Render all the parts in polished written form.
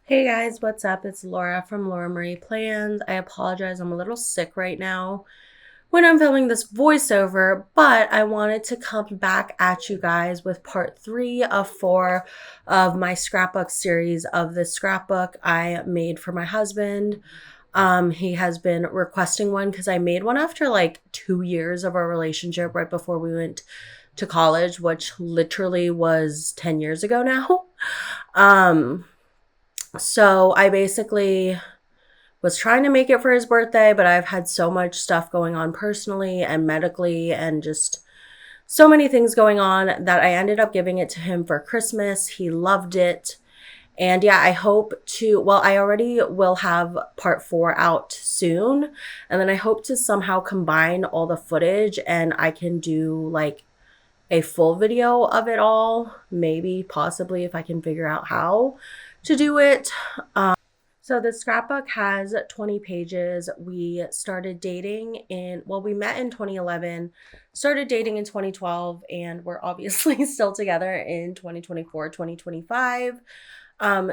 Hey guys, what's up? It's Laura from Laura Marie Plans. I apologize, I'm a little sick right now when I'm filming this voiceover, but I wanted to come back at you guys with part 3 of 4 of my scrapbook series of this scrapbook I made for my husband. He has been requesting one because I made one after like 2 years of our relationship right before we went to college, which literally was 10 years ago now. Um, so I basically was trying to make it for his birthday, but I've had so much stuff going on personally and medically and just so many things going on that I ended up giving it to him for Christmas. He loved it. And yeah, I hope to, well, I already will have part 4 out soon. And then I hope to somehow combine all the footage and I can do like a full video of it all. Maybe, possibly, if I can figure out how to do it. So the scrapbook has 20 pages. We started dating we met in 2011, started dating in 2012, and we're obviously still together in 2024, 2025.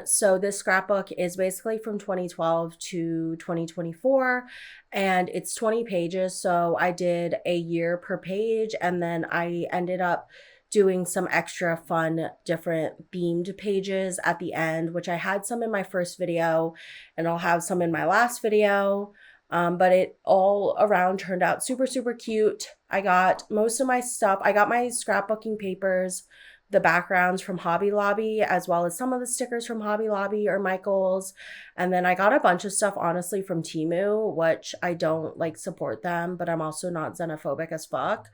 So this scrapbook is basically from 2012 to 2024, and it's 20 pages. So I did a year per page, and then I ended up doing some extra fun, different themed pages at the end, which I had some in my first video, and I'll have some in my last video. But it all around turned out super, super cute. I got most of my stuff. I got my scrapbooking papers, the backgrounds from Hobby Lobby, as well as some of the stickers from Hobby Lobby or Michael's. And then I got a bunch of stuff, honestly, from Temu, which I don't like support them, but I'm also not xenophobic as fuck.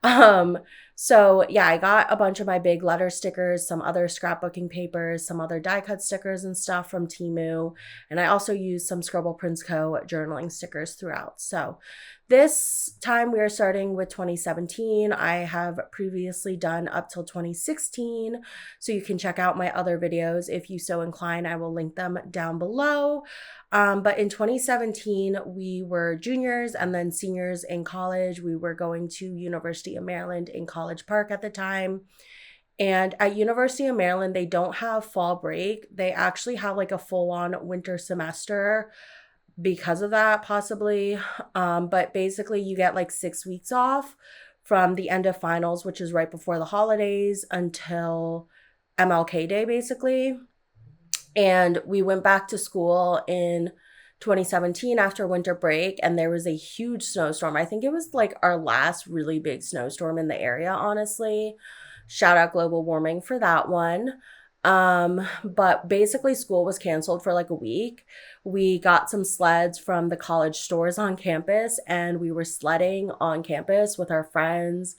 Um, so yeah, I got a bunch of my big letter stickers, some other scrapbooking papers, some other die cut stickers and stuff from Temu. And I also used some Scribble Prints Co. journaling stickers throughout. So this time we are starting with 2017. I have previously done up till 2016, so you can check out my other videos if you so incline. I will link them down below. But in 2017, we were juniors and then seniors in college. We were going to University of Maryland in College Park at the time. And at University of Maryland, they don't have fall break. They actually have like a full-on winter semester because of that, possibly. But basically, you get like 6 weeks off from the end of finals, which is right before the holidays, until MLK Day, basically. And we went back to school in 2017 after winter break, and there was a huge snowstorm. I think it was like our last really big snowstorm in the area, honestly. Shout out global warming for that one. But basically school was canceled for like a week. We got some sleds from the college stores on campus and we were sledding on campus with our friends.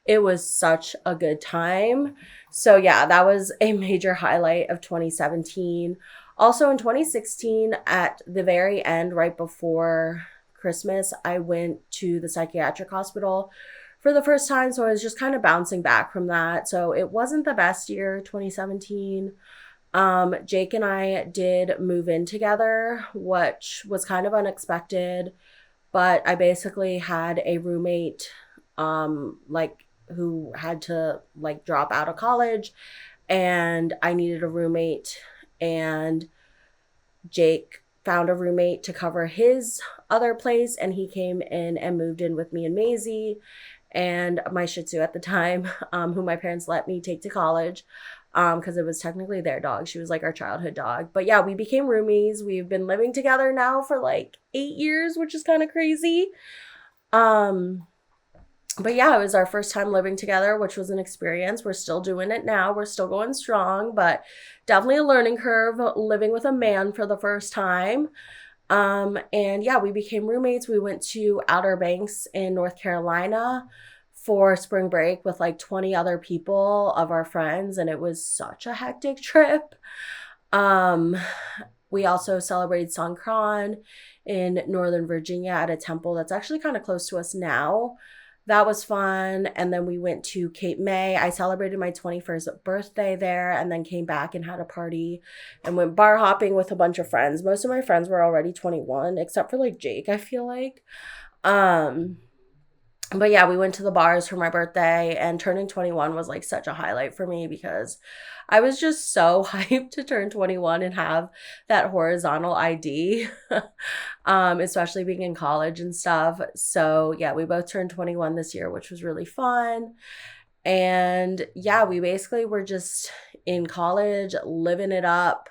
It was such a good time. So yeah, that was a major highlight of 2017. Also in 2016, at the very end, right before Christmas, I went to the psychiatric hospital for the first time. So I was just kind of bouncing back from that. So it wasn't the best year, 2017. Jake and I did move in together, which was kind of unexpected, but I basically had a roommate, like who had to like drop out of college, and I needed a roommate, and Jake found a roommate to cover his other place, and he came in and moved in with me and Maisie and my Shih Tzu at the time, who my parents let me take to college, because it was technically their dog. She was like our childhood dog. But yeah, we became roomies. We've been living together now for like 8 years, which is kind of crazy. Um, but yeah, it was our first time living together, which was an experience. We're still doing it now. We're still going strong, but definitely a learning curve living with a man for the first time. And yeah, we became roommates. We went to Outer Banks in North Carolina for spring break with like 20 other people of our friends, and it was such a hectic trip. Um, we also celebrated Songkran in Northern Virginia at a temple that's actually kind of close to us now. That was fun. And then we went to Cape May. I celebrated my 21st birthday there and then came back and had a party and went bar hopping with a bunch of friends. Most of my friends were already 21, except for like Jake, I feel like. Um, But yeah, we went to the bars for my birthday, and turning 21 was like such a highlight for me because I was just so hyped to turn 21 and have that horizontal ID, especially being in college and stuff. So yeah, we both turned 21 this year, which was really fun. And yeah, we basically were just in college, living it up,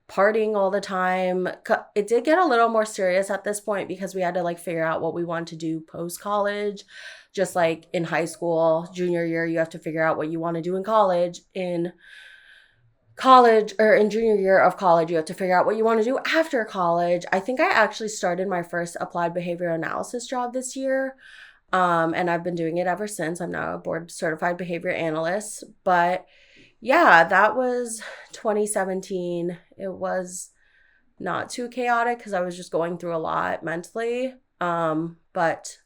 partying all the time. It did get a little more serious at this point because we had to like figure out what we want to do post college. Just like in high school, junior year, you have to figure out what you want to do in college. In college or in junior year of college, you have to figure out what you want to do after college. I think I actually started my first applied behavior analysis job this year. And I've been doing it ever since. I'm now a board certified behavior analyst. But yeah, that was 2017. It was not too chaotic because I was just going through a lot mentally. But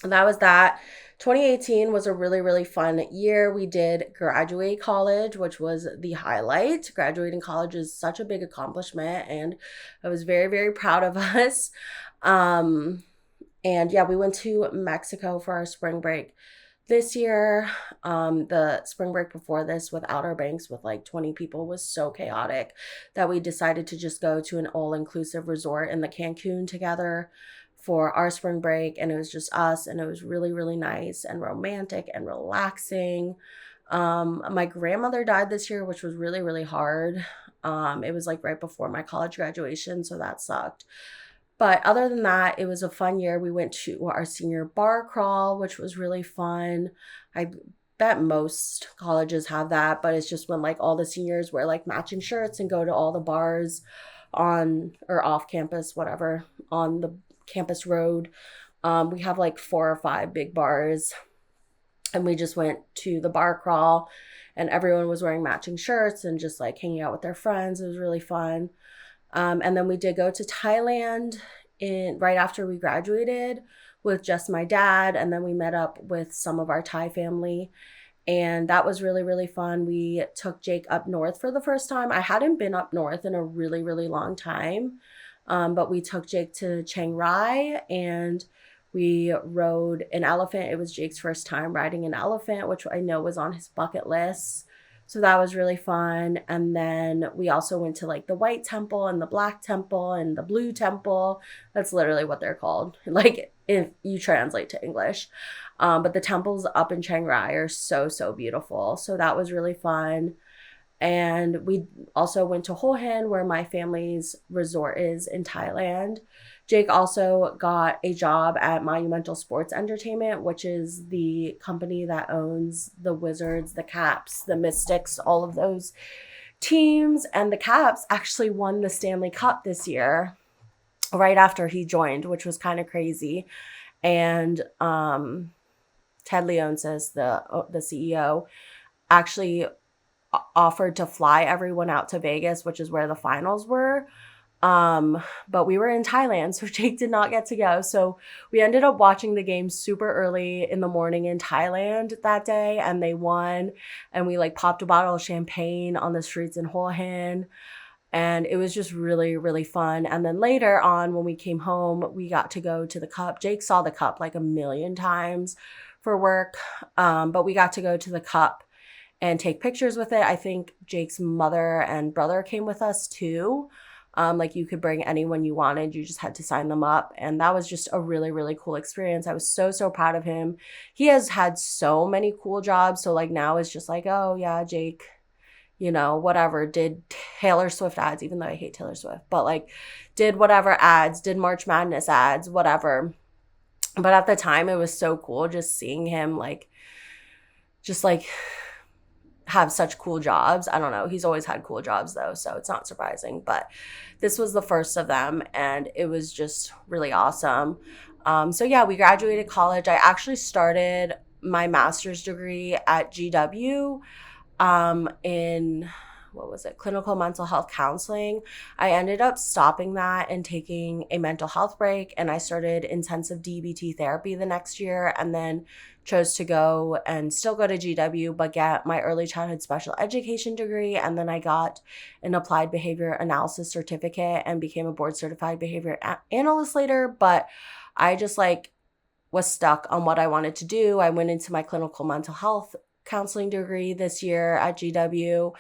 that was that. 2018 was a really, really fun year. We did graduate college, which was the highlight. Graduating college is such a big accomplishment, and I was very, very proud of us. Um, and yeah, we went to Mexico for our spring break this year. The spring break before this with Outer Banks with like 20 people was so chaotic that we decided to just go to an all-inclusive resort in the Cancun together for our spring break. And it was just us, and it was really, really nice and romantic and relaxing. My grandmother died this year, which was really, really hard. It was like right before my college graduation, so that sucked. But other than that, it was a fun year. We went to our senior bar crawl, which was really fun. I bet most colleges have that, but it's just when like all the seniors wear like matching shirts and go to all the bars on or off campus, whatever, on the campus road. We have like 4 or 5 big bars, and we just went to the bar crawl, and everyone was wearing matching shirts and just like hanging out with their friends. It was really fun. And then we did go to Thailand in right after we graduated with just my dad, and then we met up with some of our Thai family, and that was really, really fun. We took Jake up north for the first time. I hadn't been up north in a really, really long time, but we took Jake to Chiang Rai, and we rode an elephant. It was Jake's first time riding an elephant, which I know was on his bucket list. So that was really fun. And then we also went to like the white temple and the black temple and the blue temple. That's literally what they're called, like if you translate to English. But the temples up in Chiang Rai are so, so beautiful. So that was really fun. And we also went to Hol Hin, where my family's resort is in Thailand. Jake also got a job at Monumental Sports Entertainment, which is the company that owns the Wizards, the Caps, the Mystics, all of those teams. And the Caps actually won the Stanley Cup this year, right after he joined, which was kind of crazy. And Ted Leonsis, the CEO, actually offered to fly everyone out to Vegas, which is where the finals were. But we were in Thailand, so Jake did not get to go. So we ended up watching the game super early in the morning in Thailand that day, and they won. And we like popped a bottle of champagne on the streets in Hol Hin. And it was just really, really fun. And then later on, when we came home, we got to go to the Cup. Jake saw the Cup like a million times for work, but we got to go to the Cup and take pictures with it. I think Jake's mother and brother came with us too. Like you could bring anyone you wanted. You just had to sign them up. And that was just a really, really cool experience. I was so, so proud of him. He has had so many cool jobs. So like now it's just like, oh yeah, Jake, whatever, did Taylor Swift ads, even though I hate Taylor Swift, but like did whatever ads, did March Madness ads, whatever. But at the time it was so cool just seeing him just have such cool jobs. I don't know. He's always had cool jobs though, so it's not surprising. But this was the first of them, and it was just really awesome. So yeah, we graduated college. I actually started my master's degree at GW in what was it? Clinical mental health counseling. I ended up stopping that and taking a mental health break, and I started intensive DBT therapy the next year, and then chose to go and still go to GW, but get my early childhood special education degree. And then I got an applied behavior analysis certificate and became a board certified behavior analyst later. But I just was stuck on what I wanted to do. I went into my clinical mental health counseling degree this year at GW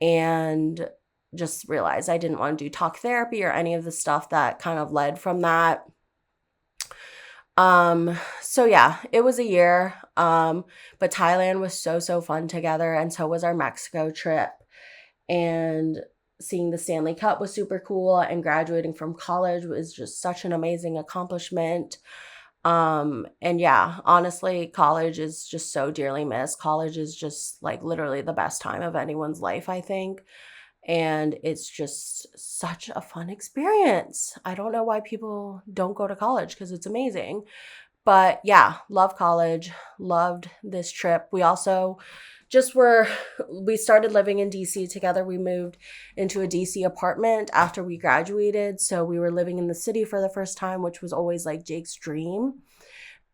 and just realized I didn't want to do talk therapy or any of the stuff that kind of led from that. So yeah, it was a year. But Thailand was so fun together, and so was our Mexico trip. And seeing the Stanley Cup was super cool, and graduating from college was just such an amazing accomplishment. And yeah, honestly, college is just so dearly missed. College is just like literally the best time of anyone's life, I think. And it's just such a fun experience. I don't know why people don't go to college because it's amazing. But yeah, love college, loved this trip. We also we started living in DC together. We moved into a DC apartment after we graduated. So we were living in the city for the first time, which was always like Jake's dream.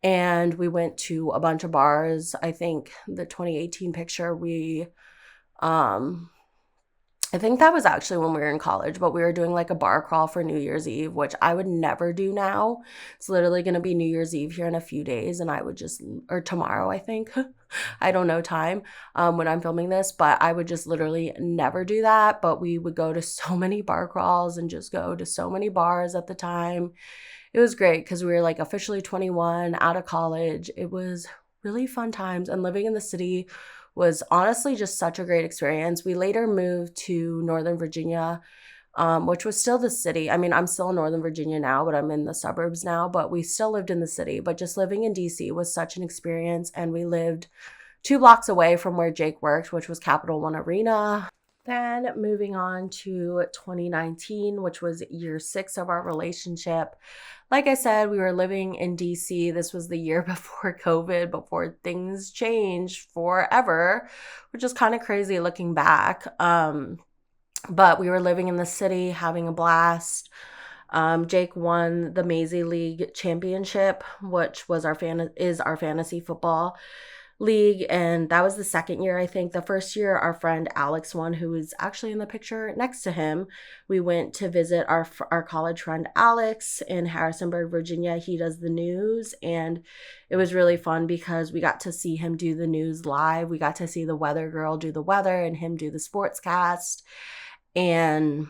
And we went to a bunch of bars. I think the 2018 picture, I think that was actually when we were in college, but we were doing like a bar crawl for New Year's Eve, which I would never do now. It's literally going to be New Year's Eve here in a few days, and or tomorrow, I think. I don't know time when I'm filming this, but I would just literally never do that. But we would go to so many bar crawls and just go to so many bars at the time. It was great because we were like officially 21, out of college. It was really fun times, and living in the city was honestly just such a great experience. We later moved to Northern Virginia, which was still the city. I mean, I'm still in Northern Virginia now, but I'm in the suburbs now, but we still lived in the city. But just living in DC was such an experience, and we lived 2 blocks away from where Jake worked, which was Capital One Arena. Then moving on to 2019, which was year 6 of our relationship. Like I said, we were living in DC. This was the year before COVID, before things changed forever, which is kind of crazy looking back. But we were living in the city, having a blast. Jake won the Maisie League championship, which was is our fantasy football league, and that was the second year. I think the first year our friend Alex won, who is actually in the picture next to him. We went to visit our college friend Alex in Harrisonburg, Virginia. He does the news, and it was really fun because we got to see him do the news live. We got to see the weather girl do the weather and him do the sportscast, and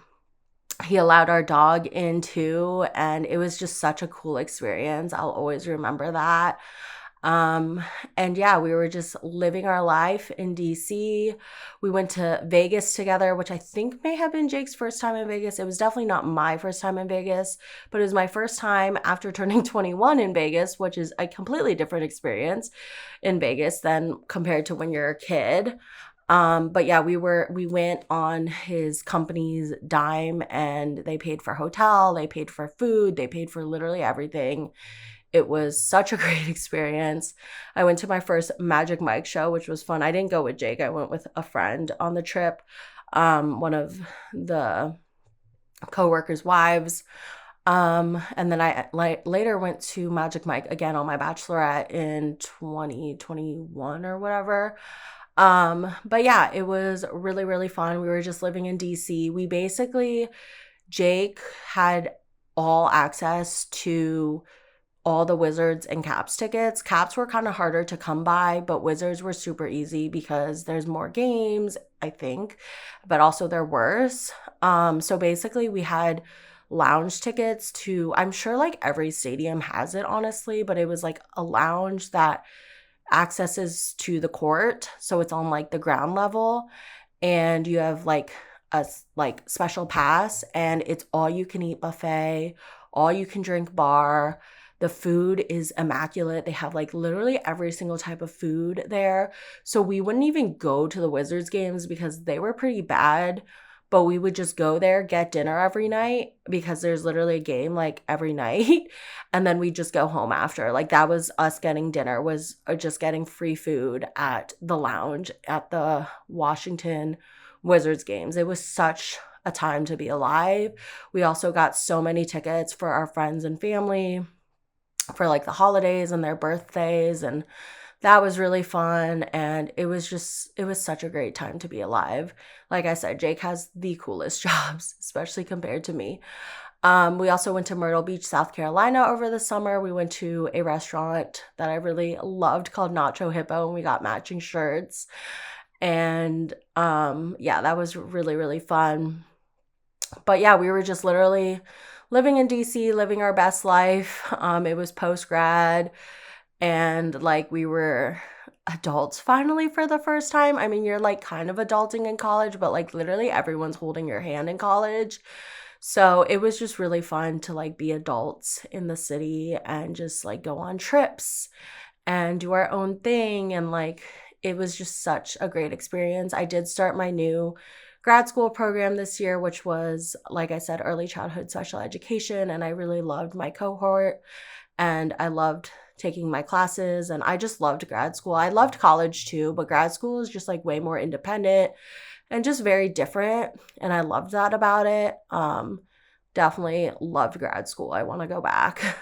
he allowed our dog in too, and it was just such a cool experience. I'll always remember that. And yeah, we were just living our life in DC. We went to Vegas together, which I think may have been Jake's first time in Vegas. It was definitely not my first time in Vegas, but it was my first time after turning 21 in Vegas, which is a completely different experience in Vegas than compared to when you're a kid. But yeah, we went on his company's dime, and they paid for hotel, they paid for food, they paid for literally everything. It was such a great experience. I went to my first Magic Mike show, which was fun. I didn't go with Jake. I went with a friend on the trip, one of the coworkers' wives. And then I later went to Magic Mike again on my bachelorette in 2021 or whatever. But yeah, it was really fun. We were just living in DC. Jake had all access to all the Wizards and Caps tickets. Caps were kind of harder to come by, but Wizards were super easy because there's more games, I think, but also they're worse. So basically we had lounge tickets to, I'm sure like every stadium has it, honestly, but it was like a lounge that accesses to the court. So it's on like the ground level, and you have like a like special pass, and it's all you can eat buffet, all you can drink bar. The food is immaculate. They have like literally every single type of food there. So we wouldn't even go to the Wizards games because they were pretty bad, but we would just go there, get dinner every night because there's literally a game like every night. And then we just go home after. Like that was us getting dinner, was just getting free food at the lounge at the Washington Wizards games. It was such a time to be alive. We also got so many tickets for our friends and family for like the holidays and their birthdays, and that was really fun. And it was such a great time to be alive. Like I said, Jake has the coolest jobs, especially compared to me. We also went to Myrtle Beach, South Carolina over the summer. We went to a restaurant that I really loved called Nacho Hippo, and we got matching shirts. And yeah, that was really, really fun. But yeah, we were just literally living in DC, living our best life. It was post grad, and like we were adults finally for the first time. I mean, you're like kind of adulting in college, but like literally everyone's holding your hand in college. So it was just really fun to like be adults in the city and just like go on trips and do our own thing. And like it was just such a great experience. I did start my new grad school program this year, which was, like I said, early childhood special education. And I really loved my cohort and I loved taking my classes, and I just loved grad school. I loved college too, but grad school is just like way more independent and just very different, and I loved that about it. Definitely loved grad school. I want to go back.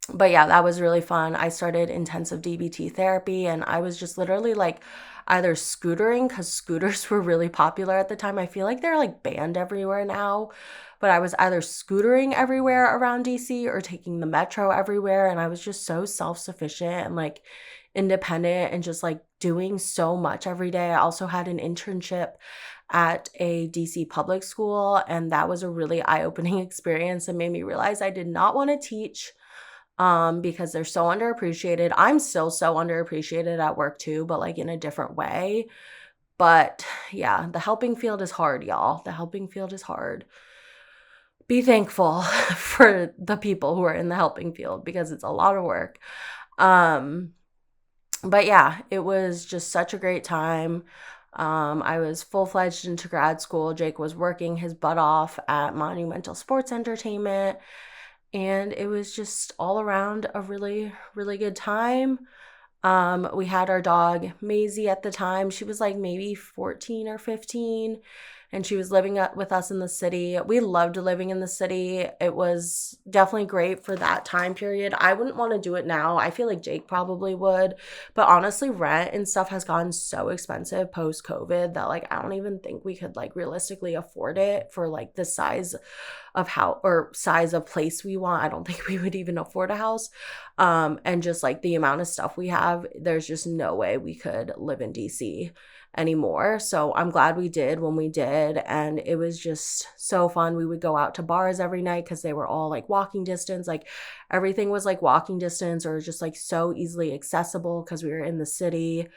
But yeah, that was really fun. I started intensive DBT therapy, and I was just literally like either scootering, because scooters were really popular at the time. I feel like they're like banned everywhere now, but I was either scootering everywhere around DC or taking the metro everywhere. And I was just so self-sufficient and like independent and just like doing so much every day. I also had an internship at a DC public school, and that was a really eye-opening experience and made me realize I did not want to teach because they're so underappreciated. I'm still so underappreciated at work too, but like in a different way. But yeah, the helping field is hard, y'all. The helping field is hard. Be thankful for the people who are in the helping field because it's a lot of work. But yeah, it was just such a great time. I was full-fledged into grad school. Jake was working his butt off at Monumental Sports Entertainment. And it was just all around a really, really good time. We had our dog Maisie at the time. She was like maybe 14 or 15, and she was living with us in the city. We loved living in the city. It was definitely great for that time period. I wouldn't want to do it now. I feel like Jake probably would, but honestly, rent and stuff has gotten so expensive post COVID that like I don't even think we could like realistically afford it for like the size of how or size of place we want. I don't think we would even afford a house. And just like the amount of stuff we have, there's just no way we could live in DC anymore. So I'm glad we did when we did. And it was just so fun. We would go out to bars every night because they were all like walking distance. Like everything was like walking distance or just like so easily accessible because we were in the city.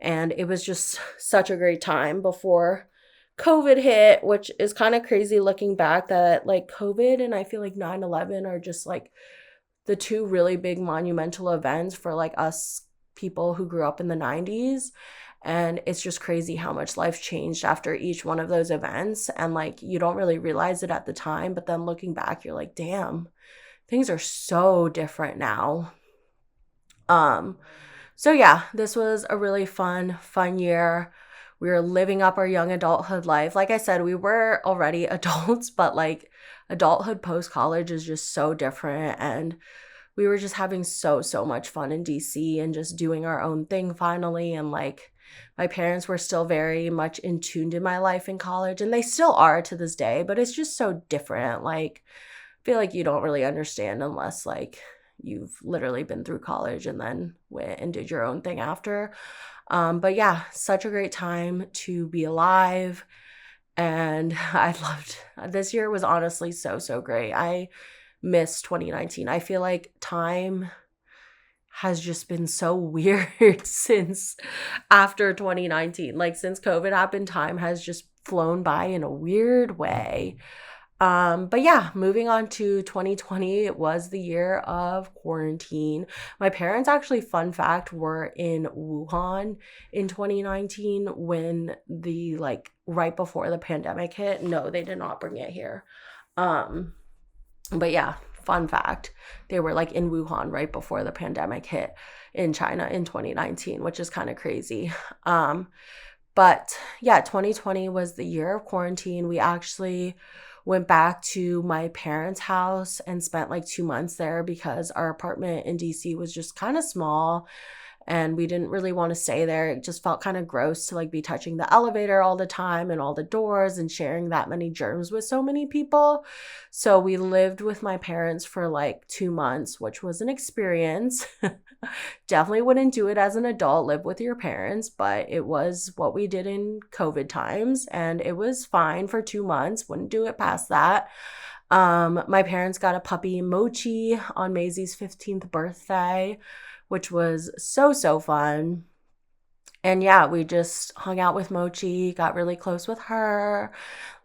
And it was just such a great time before COVID hit, which is kind of crazy looking back that like COVID and I feel like 9/11 are just like the two really big monumental events for like us people who grew up in the 90s. And it's just crazy how much life changed after each one of those events. And like, you don't really realize it at the time, but then looking back, you're like, damn, things are so different now. So yeah, this was a really fun year. We were living up our young adulthood life. Like I said, we were already adults, but like adulthood post college is just so different. And we were just having so much fun in DC and just doing our own thing finally. And like my parents were still very much in tune to my life in college, and they still are to this day, but it's just so different. Like I feel like you don't really understand unless like you've literally been through college and then went and did your own thing after. But yeah, such a great time to be alive. And I loved this year was honestly so great. I miss 2019. I feel like time has just been so weird since after 2019. Like since COVID happened, time has just flown by in a weird way. But yeah, moving on to 2020, it was the year of quarantine. My parents actually, fun fact, were in Wuhan in 2019 when the like right before the pandemic hit. No, they did not bring it here. But yeah, fun fact, they were like in Wuhan right before the pandemic hit in China in 2019, which is kind of crazy. But yeah, 2020 was the year of quarantine. We actually went back to my parents' house and spent like 2 months there because our apartment in DC was just kind of small and we didn't really want to stay there. It just felt kind of gross to like be touching the elevator all the time and all the doors and sharing that many germs with so many people. So we lived with my parents for like 2 months, which was an experience. Definitely wouldn't do it as an adult, live with your parents, but it was what we did in COVID times, and it was fine for 2 months. Wouldn't do it past that. My parents got a puppy, Mochi, on Maisie's 15th birthday, which was so fun. And yeah, we just hung out with Mochi, got really close with her,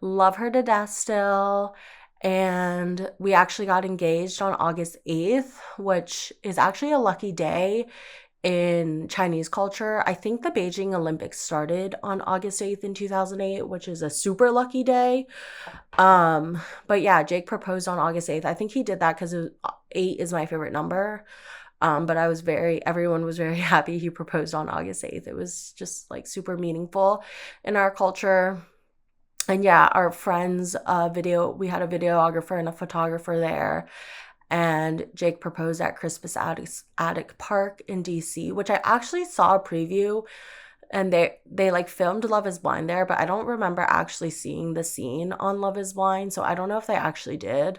love her to death still. And we actually got engaged on August 8th, which is actually a lucky day in Chinese culture. I think the Beijing Olympics started on August 8th in 2008, which is a super lucky day. But yeah, Jake proposed on August 8th. I think he did that because 8 is my favorite number. But everyone was very happy he proposed on August 8th. It was just like super meaningful in our culture. And yeah, our friends, we had a videographer and a photographer there. And Jake proposed at Crispus Attic Park in DC, which I actually saw a preview, and they like filmed Love is Blind there, but I don't remember actually seeing the scene on Love is Blind. So I don't know if they actually did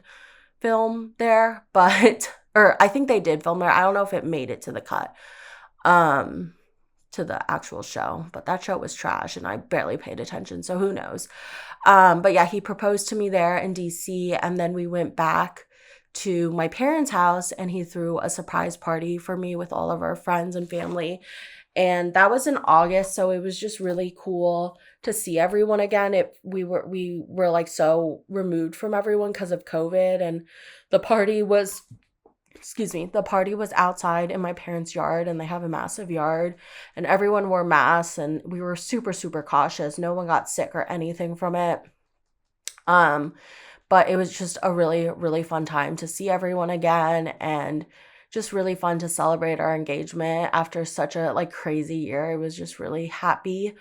film there, but or I think they did film there. I don't know if it made it to the cut. To the actual show, but that show was trash and I barely paid attention, so who knows. But yeah, he proposed to me there in DC, and then we went back to my parents' house and he threw a surprise party for me with all of our friends and family. And that was in August, so it was just really cool to see everyone again. We were like so removed from everyone because of COVID, and the party was the party was outside in my parents' yard, and they have a massive yard, and everyone wore masks, and we were super cautious. No one got sick or anything from it. But it was just a really fun time to see everyone again, and just really fun to celebrate our engagement after such a like crazy year. It was just really happy.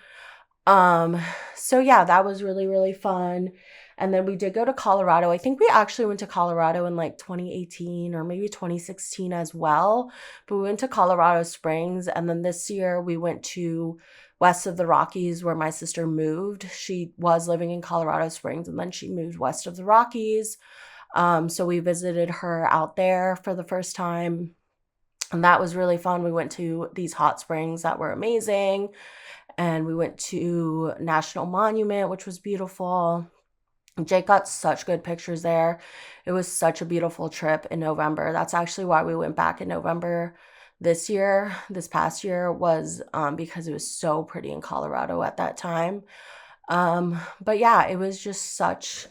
So yeah, that was really fun. And then we did go to Colorado. I think we actually went to Colorado in like 2018 or maybe 2016 as well. But we went to Colorado Springs, and then this year we went to west of the Rockies where my sister moved. She was living in Colorado Springs, and then she moved west of the Rockies. So we visited her out there for the first time, and that was really fun. We went to these hot springs that were amazing, and we went to National Monument, which was beautiful. Jake got such good pictures there. It was such a beautiful trip in November. That's actually why we went back in November this past year, was because it was so pretty in Colorado at that time. But yeah, it was just such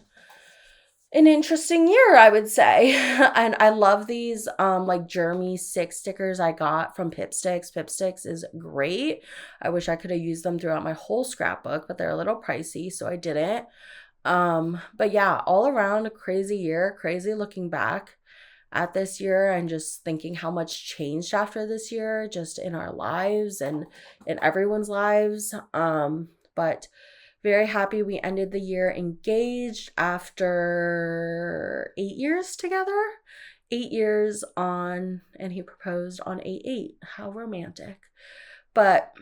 an interesting year, I would say. And I love these like Jeremy 6 stickers I got from Pipsticks. Pipsticks is great. I wish I could have used them throughout my whole scrapbook, but they're a little pricey, so I didn't. But yeah, all around a crazy year, crazy looking back at this year and just thinking how much changed after this year, just in our lives and in everyone's lives. But very happy we ended the year engaged after 8 years together. 8 years on, and he proposed on 8/8. How romantic. But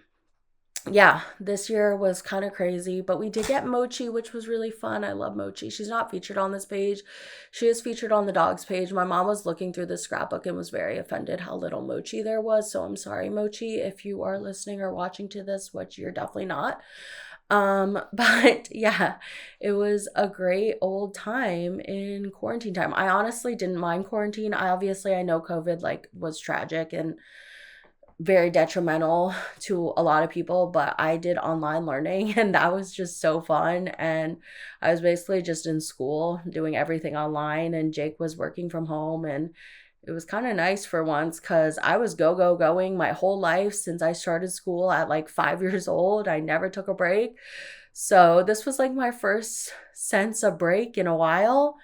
yeah, this year was kind of crazy, but we did get Mochi, which was really fun. I love Mochi. She's not featured on this page. She is featured on the dogs page. My mom was looking through the scrapbook and was very offended how little Mochi there was. So I'm sorry, Mochi, if you are listening or watching to this, which you're definitely not. But yeah, it was a great old time in quarantine time. I honestly didn't mind quarantine. I know COVID like was tragic and very detrimental to a lot of people, but I did online learning and that was just so fun. And I was basically just in school doing everything online, and Jake was working from home, and it was kind of nice for once because I was going my whole life since I started school at like 5 years old. I never took a break. So this was like my first sense of break in a while,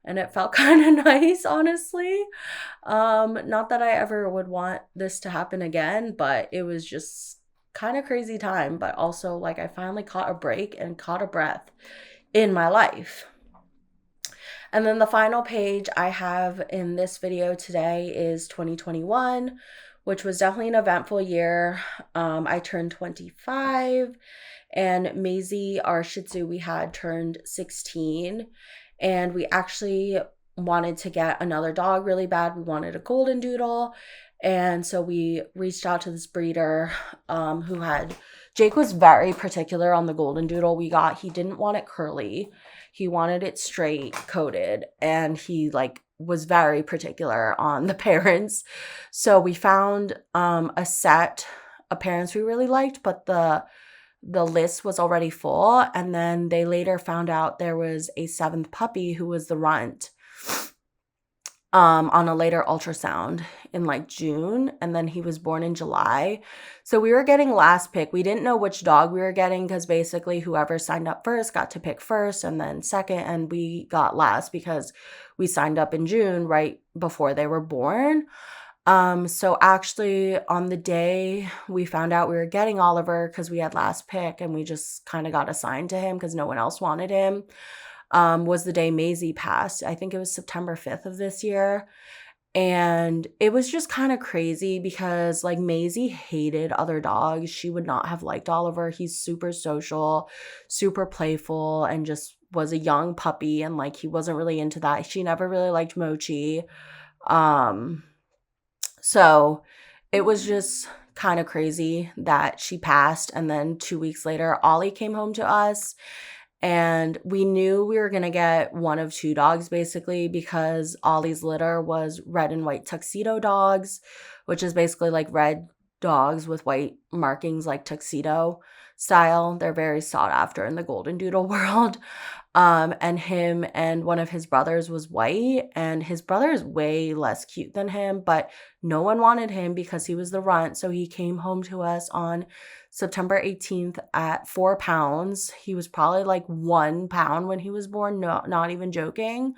and it felt kind of nice, honestly. Not that I ever would want this to happen again, but it was just kind of crazy time. But also, like, I finally caught a break and caught a breath in my life. And then the final page I have in this video today is 2021, which was definitely an eventful year. I turned 25, and Maisie, our Shih Tzu we had, turned 16. And we actually wanted to get another dog really bad. We wanted a golden doodle. And so we reached out to this breeder who had, Jake was very particular on the golden doodle we got. He didn't want it curly. He wanted it straight coated, and he like was very particular on the parents. So we found a set of parents we really liked, but the list was already full. And then they later found out there was a seventh puppy who was the runt on a later ultrasound in like June, and then he was born in July. So we were getting last pick. We didn't know which dog we were getting because basically whoever signed up first got to pick first and then second, and we got last because we signed up in June right before they were born. So actually on the day we found out we were getting Oliver, because we had last pick and we just kind of got assigned to him because no one else wanted him, was the day Maisie passed. I think it was September 5th of this year. And it was just kind of crazy because like Maisie hated other dogs. She would not have liked Oliver. He's super social, super playful, and just was a young puppy, and like he wasn't really into that. She never really liked Mochi. So it was just kind of crazy that she passed. And then 2 weeks later, Ollie came home to us. And we knew we were going to get one of two dogs basically, because Ollie's litter was red and white tuxedo dogs, which is basically like red dogs with white markings like tuxedo style. They're very sought after in the golden doodle world. And him and one of his brothers was white, and his brother is way less cute than him, but no one wanted him because he was the runt. So he came home to us on September 18th at 4 pounds. He was probably like 1 pound when he was born. No, not even joking.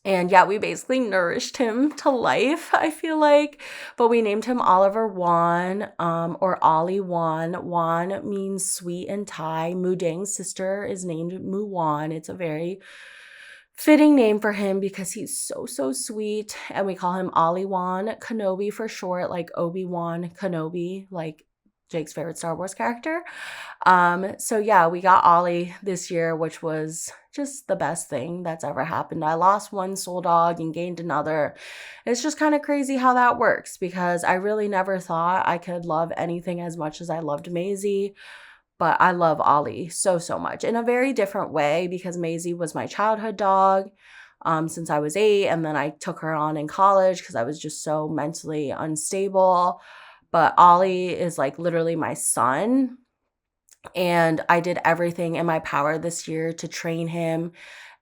And yeah, we basically nourished him to life, I feel like. But we named him Oliver Juan, or Ollie Juan. Juan means sweet in Thai. Mudang's sister is named Mu Juan. It's a very fitting name for him because he's so, so sweet. And we call him Ollie Juan Kenobi for short, like Obi-Wan Kenobi, like Jake's favorite Star Wars character. So yeah, we got Ollie this year, which was just the best thing that's ever happened. I lost one soul dog and gained another. It's just kind of crazy how that works, because I really never thought I could love anything as much as I loved Maisie. But I love Ollie so, so much in a very different way, because Maisie was my childhood dog since I was 8. And then I took her on in college because I was just so mentally unstable. But Ollie is like literally my son. And I did everything in my power this year to train him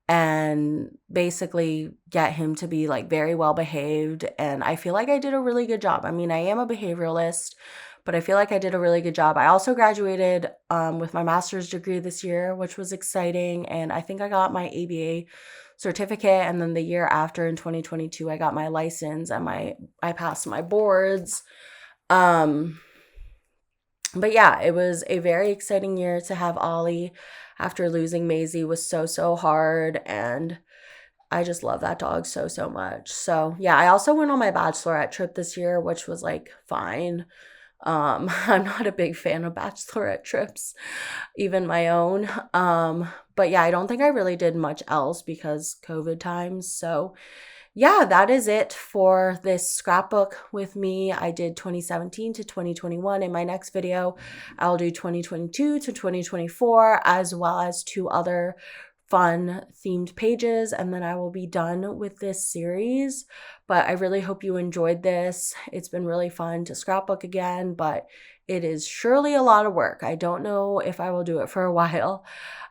and basically get him to be like very well behaved. And I feel like I did a really good job. I mean, I am a behavioralist, but I feel like I did a really good job. I also graduated with my master's degree this year, which was exciting. And I think I got my ABA certificate. And then the year after, in 2022, I got my license and I passed my boards. But yeah, it was a very exciting year to have Ollie after losing Maisie. Was so, so hard. And I just love that dog so, so much. So yeah, I also went on my bachelorette trip this year, which was like fine. I'm not a big fan of bachelorette trips, even my own. But yeah, I don't think I really did much else because COVID times. So yeah, that is it for this scrapbook with me. I did 2017 to 2021. In my next video, I'll do 2022 to 2024, as well as 2 other fun themed pages, and then I will be done with this series. But I really hope you enjoyed this. It's been really fun to scrapbook again, but it is surely a lot of work. I don't know if I will do it for a while.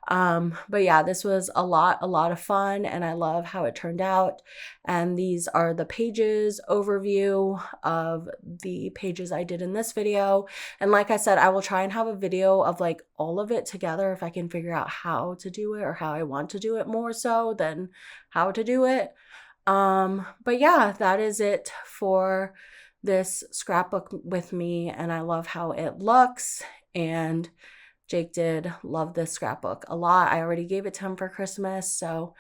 But yeah, this was a lot of fun, and I love how it turned out. And these are the pages overview of the pages I did in this video. And like I said, I will try and have a video of like all of it together if I can figure out how to do it, or how I want to do it more so than how to do it. But yeah, that is it for this scrapbook with me, and I love how it looks. And Jake did love this scrapbook a lot. I already gave it to him for Christmas, so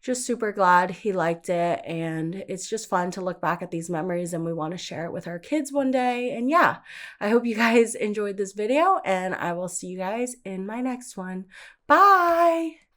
just super glad he liked it. And it's just fun to look back at these memories, and we want to share it with our kids one day. And yeah, I hope you guys enjoyed this video, and I will see you guys in my next one. Bye.